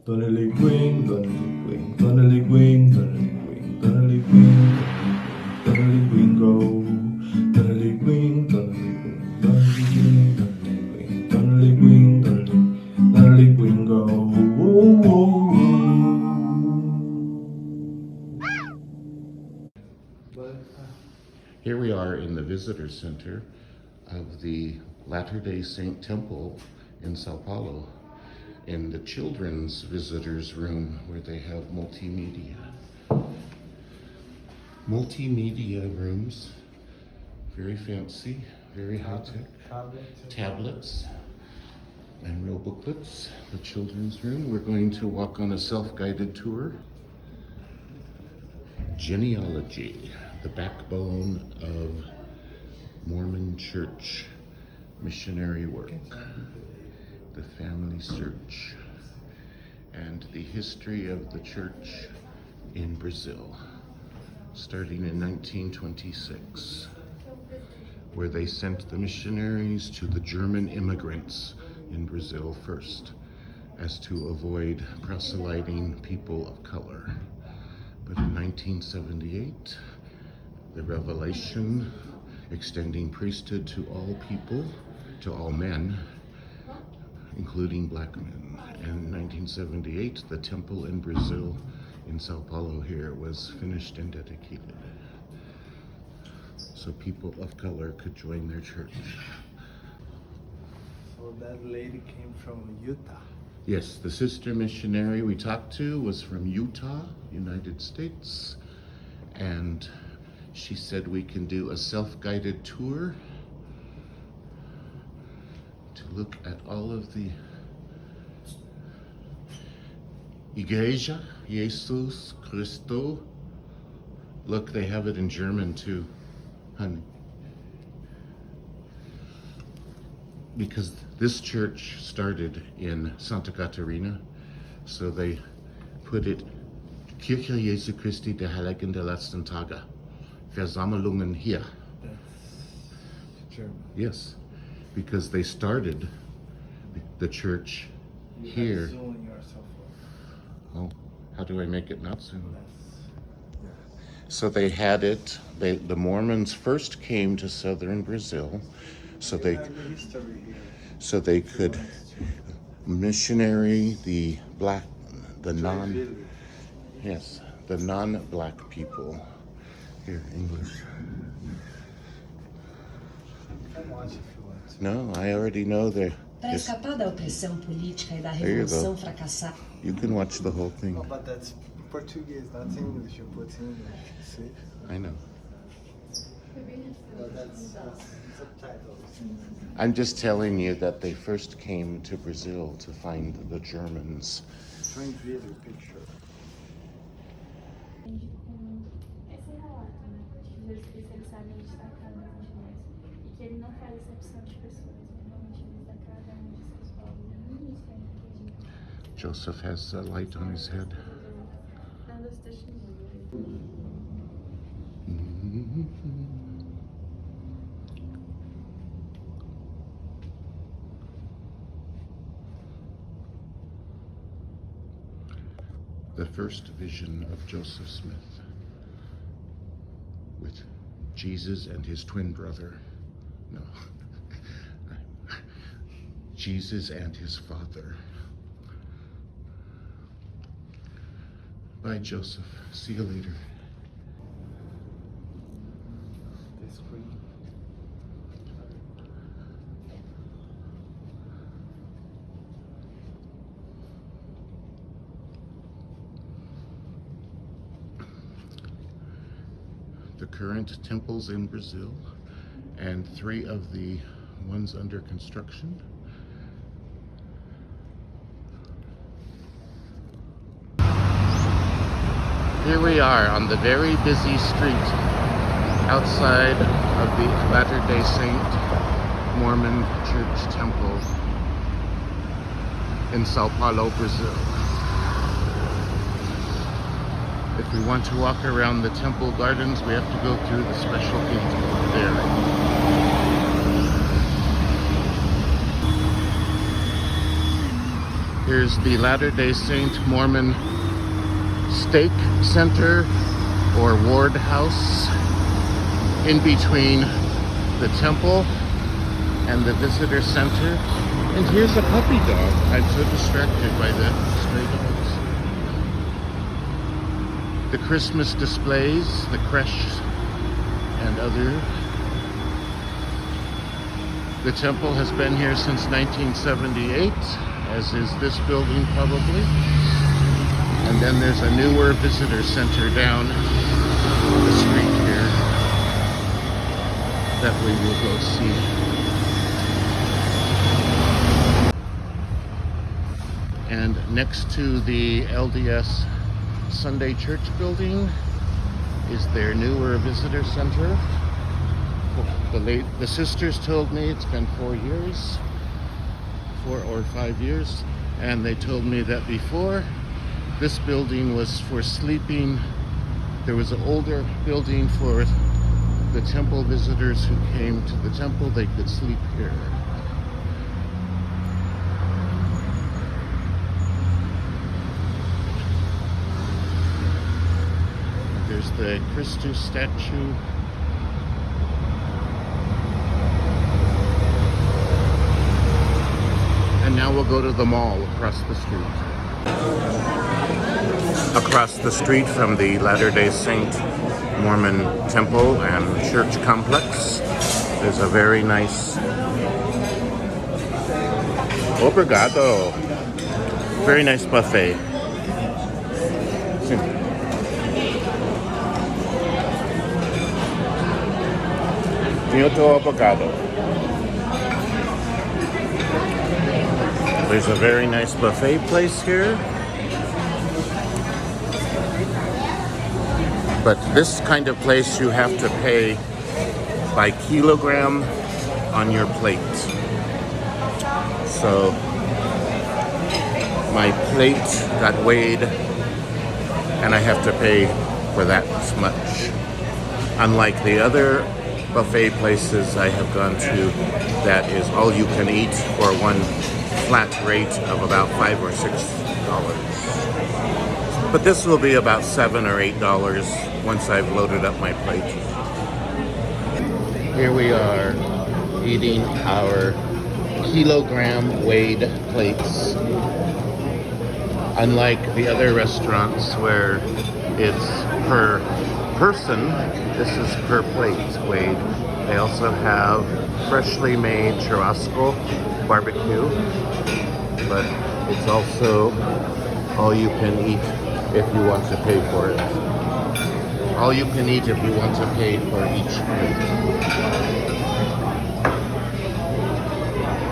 Donnie-Lee-Gringo, Donnie-Lee-Gringo, Donnie-Lee-Gringo, Donnie-Lee-Gringo, Donnie-Lee-Gringo, Donnie-Lee-Gringo, Donnie-Lee-Gringo. Here we are in the visitor center of the Latter-day Saint Temple in São Paulo, in the children's visitors room where they have multimedia. Multimedia rooms, very fancy, very high-tech. Tablets and real booklets. The children's room. We're going to walk on a self-guided tour. Genealogy, the backbone of Mormon church missionary work, the family search, and the history of the church in Brazil, starting in 1926, where they sent the missionaries to the German immigrants in Brazil first, as to avoid proselyting people of color. But in 1978, the revelation extending priesthood to all people, to all men, including black men. And in 1978, the temple in Brazil, in São Paulo here, was finished and dedicated, so people of color could join their church. So that lady came from Utah. Yes, the sister missionary we talked to was from Utah, United States, and she said we can do a self-guided tour to look at all of the Igreja Jesus Cristo. Look, they have it in German too, honey. Because this church started in Santa Catarina, so they put it Kirche Jesu Christi der Heiligen der letzten Tage, Versammlungen hier. That's German. Yes, because they started the church here. Oh, how do I make it not zoom? So they had it, the Mormons first came to southern Brazil, so they could missionary the black, the non-black people. Here, English. No, I already know they're. Para escapar da opressão política e da revolução fracassada. You can watch the whole thing. Oh, but that's Portuguese, not English. You put English. See? I know. But that's subtitles. I'm just telling you that they first came to Brazil to find the Germans. Strange video picture. Esse relato, né? Diz que eles sabem destacar nas mulheres e que ele não faz exceção de pessoas, normalmente ele destaca cada um de seus povos. Ninguém tem acredita. Joseph has a light on his head. Dando os testemunhos. The first vision of Joseph Smith with Jesus and his twin brother. No. Jesus and his father. Bye, Joseph. See you later. The screen. The current temples in Brazil and 3 of the ones under construction. Here we are on the very busy street outside of the Latter-day Saint Mormon Church Temple in São Paulo, Brazil. If we want to walk around the temple gardens, we have to go through the special gate there. Here's the Latter-day Saint Mormon Stake Center or Ward House in between the temple and the visitor center. And here's a puppy dog. I'm so distracted by the stray dogs. The Christmas displays, the creche and other. The temple has been here since 1978, as is this building probably. And then there's a newer visitor center down the street here that we will go see. And next to the LDS Sunday Church building is their newer visitor center. The sisters told me it's been 4 or 5 years, and they told me that before this building was for sleeping. There was an older building for the temple visitors who came to the temple. They could sleep here. There's the Christus statue. And now we'll go to the mall across the street. Across the street from the Latter-day Saint Mormon Temple and Church Complex, there's a very nice Obrigado. Very nice buffet. Muito obrigado. There's a very nice buffet place here. But this kind of place you have to pay by kilogram on your plate. So my plate got weighed and I have to pay for that much. Unlike the other buffet places I have gone to, that is all you can eat for one flat rate of about $5 or $6. But this will be about $7 or $8 once I've loaded up my plate. Here we are eating our kilogram weighed plates. Unlike the other restaurants where it's per person, this is per plate weighed. They also have freshly made churrasco barbecue, but it's also all you can eat if you want to pay for it. All you can eat if you want to pay for each plate.